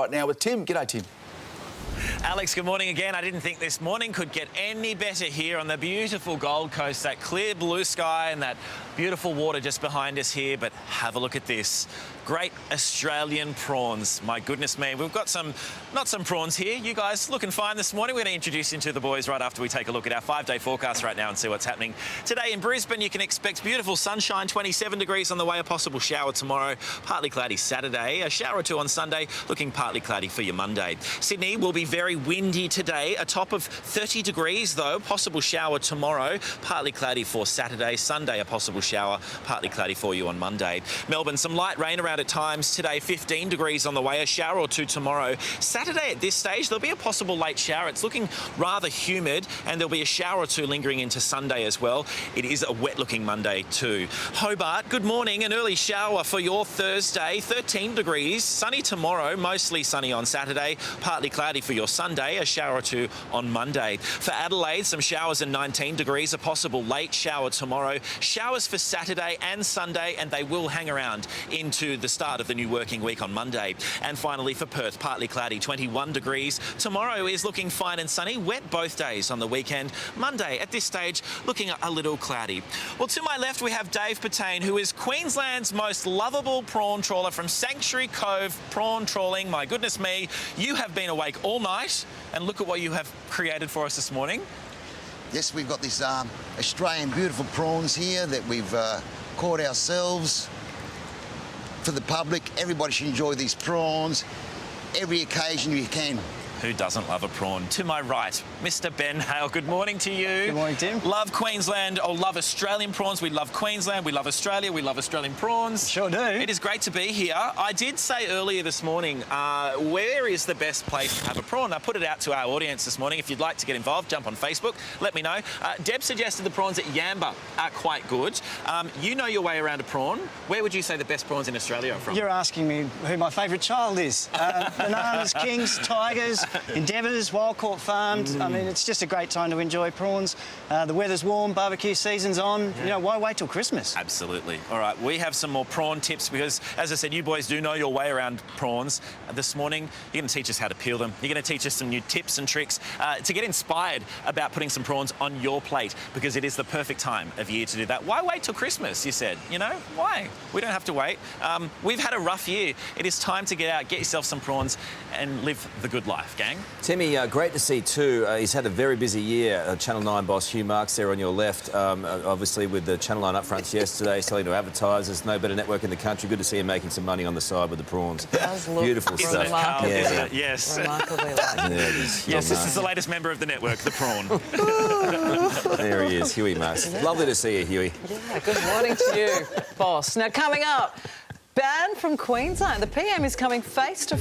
Right now with Tim. G'day, Tim. Alex, good morning again. I didn't think this morning could get any better here on the beautiful Gold Coast, that clear blue sky and that beautiful water just behind us here. But have a look at this. Great Australian prawns. My goodness me. We've got not some prawns here. You guys looking fine this morning. We're going to introduce you to the boys right after we take a look at our 5-day forecast right now and see what's happening. Today in Brisbane, you can expect beautiful sunshine, 27 degrees on the way, a possible shower tomorrow, partly cloudy Saturday, a shower or two on Sunday, looking partly cloudy for your Monday. Sydney will be very windy today, a top of 30 degrees though, possible shower tomorrow, partly cloudy for Saturday, Sunday a possible shower, partly cloudy for you on Monday. Melbourne, some light rain around at times today, 15 degrees on the way, a shower or two tomorrow. Saturday at this stage, there'll be a possible late shower. It's looking rather humid and there'll be a shower or two lingering into Sunday as well. It is a wet looking Monday too. Hobart, good morning, an early shower for your Thursday, 13 degrees, sunny tomorrow, mostly sunny on Saturday, partly cloudy for your Sunday, a shower or two on Monday. For Adelaide, some showers and 19 degrees, a possible late shower tomorrow, showers for Saturday and Sunday, and they will hang around into the start of the new working week on Monday. And finally for Perth, partly cloudy, 21 degrees. Tomorrow is looking fine and sunny, wet both days on the weekend. Monday at this stage looking a little cloudy. Well, to my left we have Dave Pertain, who is Queensland's most lovable prawn trawler from Sanctuary Cove Prawn Trawling. My goodness me, you have been awake all night and look at what you have created for us this morning. Yes, we've got this Australian beautiful prawns here that we've caught ourselves for the public. Everybody should enjoy these prawns every occasion you can. Who doesn't love a prawn? To my right, Mr. Ben Hale. Good morning to you. Good morning, Tim. Love Queensland, or love Australian prawns. We love Queensland, we love Australia, we love Australian prawns. Sure do. It is great to be here. I did say earlier this morning, where is the best place to have a prawn? I put it out to our audience this morning. If you'd like to get involved, jump on Facebook, let me know. Deb suggested the prawns at Yamba are quite good. You know your way around a prawn. Where would you say the best prawns in Australia are from? You're asking me who my favourite child is. Bananas, kings, tigers, endeavours, wild caught farmed. I mean, it's just a great time to enjoy prawns. The weather's warm, barbecue season's on. You know, why wait till Christmas? Absolutely. All right, we have some more prawn tips because, as I said, you boys do know your way around prawns. This morning, you're going to teach us how to peel them. You're going to teach us some new tips and tricks to get inspired about putting some prawns on your plate, because it is the perfect time of year to do that. Why wait till Christmas, you said? You know, why? We don't have to wait. We've had a rough year. It is time to get out, get yourself some prawns and live the good life, gang. Timmy, great to see too. He's had a very busy year. Channel 9 boss Hugh Marks there on your left, obviously with the Channel 9 upfronts yesterday, selling to advertisers. No better network in the country. Good to see him making some money on the side with the prawns. Beautiful stuff. Isn't it, Karl? Yeah. Isn't it? Yes. Remarkably like. Yes, this is the latest member of the network, the prawn. There he is, Hughie Marks. Lovely to see you, Hughie. Yeah, good morning to you, boss. Now, coming up, banned from Queensland. The PM is coming face to